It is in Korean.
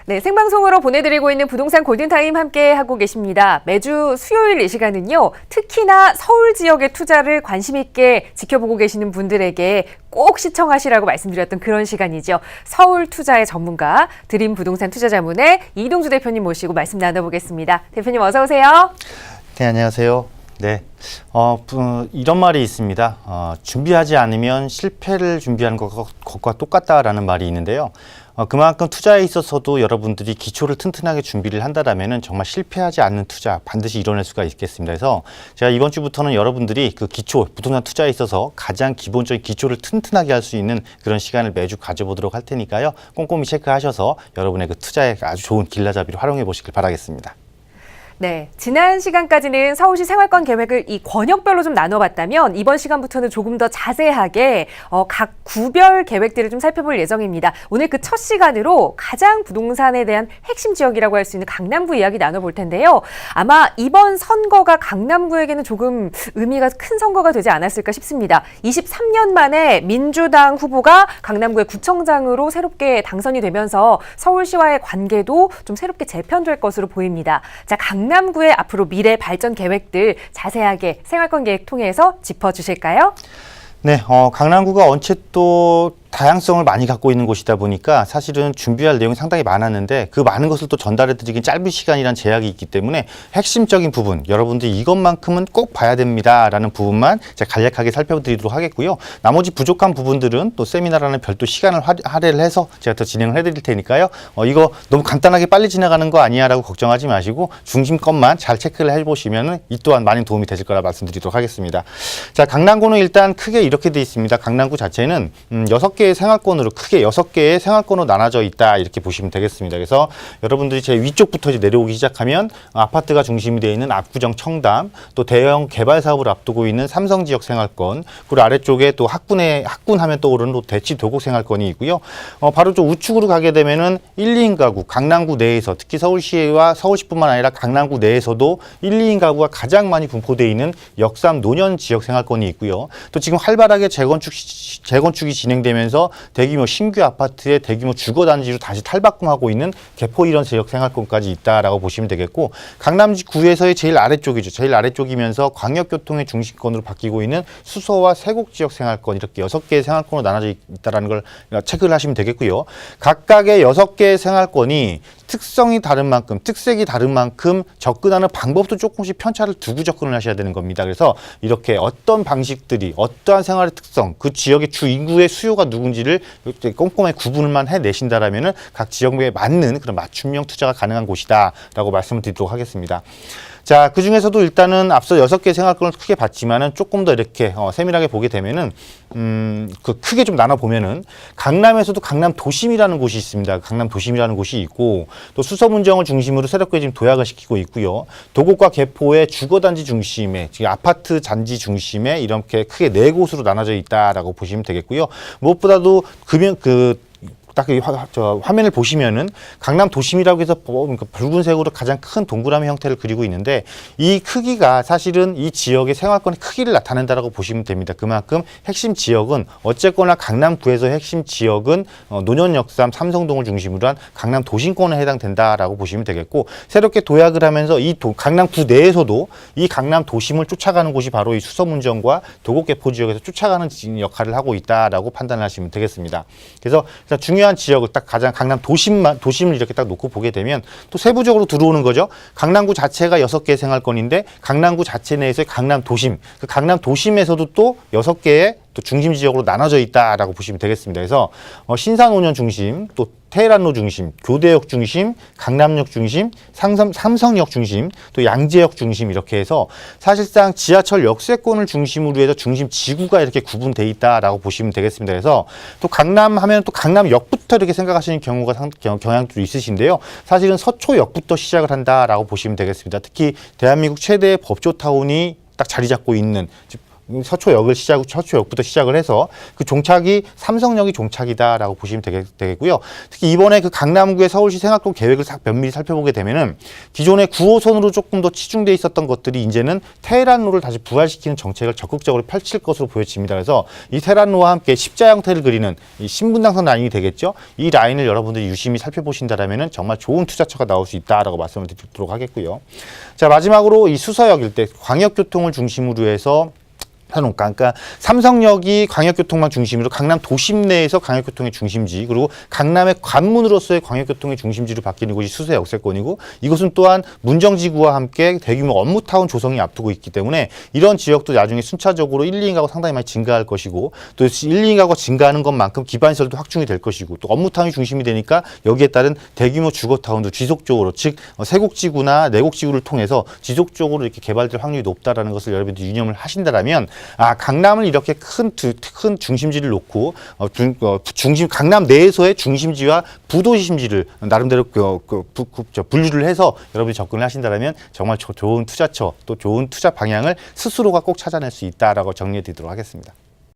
네, 생방송으로 보내드리고 있는 부동산 골든타임 함께 하고 계십니다. 매주 수요일 이 시간은요, 특히나 서울 지역의 투자를 관심 있게 지켜보고 계시는 분들에게 꼭 시청하시라고 말씀드렸던 그런 시간이죠. 서울 투자의 전문가, 드림 부동산 투자자문의 이동주 대표님 모시고 말씀 나눠보겠습니다. 대표님 어서 오세요. 네, 안녕하세요. 네, 이런 말이 있습니다. 준비하지 않으면 실패를 준비하는 것과 똑같다라는 말이 있는데요. 그만큼 투자에 있어서도 여러분들이 기초를 튼튼하게 준비를 한다면 정말 실패하지 않는 투자 반드시 이뤄낼 수가 있겠습니다. 그래서 제가 이번 주부터는 여러분들이 그 기초, 부동산 투자에 있어서 가장 기본적인 기초를 튼튼하게 할 수 있는 그런 시간을 매주 가져보도록 할 테니까요. 꼼꼼히 체크하셔서 여러분의 그 투자에 아주 좋은 길라잡이를 활용해 보시길 바라겠습니다. 네, 지난 시간까지는 서울시 생활권 계획을 이 권역별로 좀 나눠봤다면 이번 시간부터는 조금 더 자세하게 각 구별 계획들을 좀 살펴볼 예정입니다. 오늘 그 첫 시간으로 가장 부동산에 대한 핵심 지역이라고 할 수 있는 강남구 이야기 나눠볼 텐데요. 아마 이번 선거가 강남구에게는 조금 의미가 큰 선거가 되지 않았을까 싶습니다. 23년 만에 민주당 후보가 강남구의 구청장으로 새롭게 당선이 되면서 서울시와의 관계도 좀 새롭게 재편될 것으로 보입니다. 자, 강남구의 앞으로 미래 발전 계획들 자세하게 생활권 계획 통해서 짚어주실까요? 네, 강남구가 언제 또 다양성을 많이 갖고 있는 곳이다 보니까 사실은 준비할 내용이 상당히 많았는데 그 많은 것을 또 전달해 드리긴 짧은 시간이란 제약이 있기 때문에 핵심적인 부분, 여러분들이 이것만큼은 꼭 봐야 됩니다라는 부분만 제가 간략하게 살펴드리도록 하겠고요. 나머지 부족한 부분들은 또 세미나라는 별도 시간을 할애를 해서 제가 더 진행을 해드릴 테니까요. 이거 너무 간단하게 빨리 지나가는 거 아니야라고 걱정하지 마시고 중심 것만 잘 체크를 해보시면 이 또한 많은 도움이 되실 거라 말씀드리도록 하겠습니다. 자, 강남구는 일단 크게 이렇게 돼 있습니다. 강남구 자체는 6개의 생활권으로 크게 6개의 생활권으로 나눠져 있다 이렇게 보시면 되겠습니다. 그래서 여러분들이 제 위쪽부터 이제 내려오기 시작하면 아파트가 중심이 되어 있는 압구정 청담, 또 대형 개발 사업을 앞두고 있는 삼성 지역 생활권, 그리고 아래쪽에 또 학군하면 떠오르는 또 대치 도곡 생활권이 있고요. 바로 좀 우측으로 가게 되면은 1, 2인 가구, 강남구 내에서 특히 서울시와 서울시뿐만 아니라 강남구 내에서도 1, 2인 가구가 가장 많이 분포되어 있는 역삼 노년 지역 생활권이 있고요. 또 지금 활발하게 재건축이 진행되면서 대규모 신규 아파트의 대규모 주거단지로 다시 탈바꿈하고 있는 개포 이런 지역 생활권까지 있다라고 보시면 되겠고, 강남구에서의 제일 아래쪽이죠. 제일 아래쪽이면서 광역교통의 중심권으로 바뀌고 있는 수서와 세곡 지역 생활권, 이렇게 6개의 생활권으로 나눠져 있다는 걸 체크를 하시면 되겠고요. 각각의 6개의 생활권이 특성이 다른 만큼, 특색이 다른 만큼 접근하는 방법도 조금씩 편차를 두고 접근을 하셔야 되는 겁니다. 그래서 이렇게 어떤 방식들이 어떠한 생활의 특성, 그 지역의 주 인구의 수요가 누군지를 꼼꼼하게 구분만 해내신다라면은 각 지역에 맞는 그런 맞춤형 투자가 가능한 곳이다라고 말씀을 드리도록 하겠습니다. 자, 그 중에서도 일단은 앞서 6개 생활권을 크게 봤지만은 조금 더 이렇게 세밀하게 보게 되면은 그 크게 좀 나눠 보면은 강남에서도 강남 도심이라는 곳이 있습니다. 강남 도심이라는 곳이 있고, 또 수서문정을 중심으로 새롭게 지금 도약을 시키고 있고요. 도곡과 개포의 주거단지 중심에, 지금 아파트 단지 중심에 이렇게 크게 4곳으로 나눠져 있다라고 보시면 되겠고요. 무엇보다도 딱 화면을 보시면은 강남 도심이라고 해서 붉은색으로 가장 큰 동그라미 형태를 그리고 있는데, 이 크기가 사실은 이 지역의 생활권의 크기를 나타낸다라고 보시면 됩니다. 그만큼 핵심 지역은 어쨌거나 강남구에서 핵심 지역은 노년역삼 삼성동을 중심으로 한 강남 도심권에 해당된다라고 보시면 되겠고, 새롭게 도약을 하면서 이 강남구 내에서도 이 강남 도심을 쫓아가는 곳이 바로 이 수서문정과 도곡개포 지역에서 쫓아가는 역할을 하고 있다라고 판단하시면 되겠습니다. 그래서 중요한 지역을 딱 가장 강남 도심을 이렇게 딱 놓고 보게 되면 또 세부적으로 들어오는 거죠. 강남구 자체가 6개의 생활권인데 강남구 자체 내에서의 강남 도심, 그 강남 도심에서도 또 6개의 또 중심 지역으로 나눠져 있다라고 보시면 되겠습니다. 그래서 신사노년 중심, 또 테헤란로 중심, 교대역 중심, 강남역 중심, 삼성역 중심, 또 양재역 중심, 이렇게 해서 사실상 지하철 역세권을 중심으로 해서 중심 지구가 이렇게 구분돼 있다라고 보시면 되겠습니다. 그래서 또 강남 하면 또 강남역부터 이렇게 생각하시는 경향도 있으신데요. 사실은 서초역부터 시작을 한다라고 보시면 되겠습니다. 특히 대한민국 최대의 법조타운이 딱 자리 잡고 있는 서초역부터 시작을 해서 그 종착이 삼성역이 종착이다라고 보시면 되겠고요. 특히 이번에 그 강남구의 서울시 생활권 계획을 면밀히 살펴보게 되면은 기존의 9호선으로 조금 더 치중돼 있었던 것들이 이제는 테헤란로를 다시 부활시키는 정책을 적극적으로 펼칠 것으로 보여집니다. 그래서 이 테헤란로와 함께 십자 형태를 그리는 이 신분당선 라인이 되겠죠. 이 라인을 여러분들이 유심히 살펴보신다라면은 정말 좋은 투자처가 나올 수 있다라고 말씀을 드리도록 하겠고요. 자, 마지막으로 이 수서역 일대 광역교통을 중심으로 해서 그러니까 삼성역이 광역교통망 중심으로 강남 도심 내에서 광역교통의 중심지, 그리고 강남의 관문으로서의 광역교통의 중심지로 바뀌는 곳이 수서역세권이고, 이것은 또한 문정지구와 함께 대규모 업무타운 조성이 앞두고 있기 때문에 이런 지역도 나중에 순차적으로 1, 2인 가구 상당히 많이 증가할 것이고, 또 1, 2인 가구가 증가하는 것만큼 기반시설도 확충이 될 것이고, 또 업무타운이 중심이 되니까 여기에 따른 대규모 주거타운도 지속적으로, 즉 세곡지구나 내곡지구를 통해서 지속적으로 이렇게 개발될 확률이 높다라는 것을 여러분들이 유념을 하신다라면, 강남을 이렇게 큰 중심지를 놓고 강남 내에서의 중심지와 부도심지를 나름대로 분류를 해서 여러분이 접근을 하신다면 정말 좋은 투자처, 또 좋은 투자 방향을 스스로가 꼭 찾아낼 수 있다라고 정리해 드리도록 하겠습니다.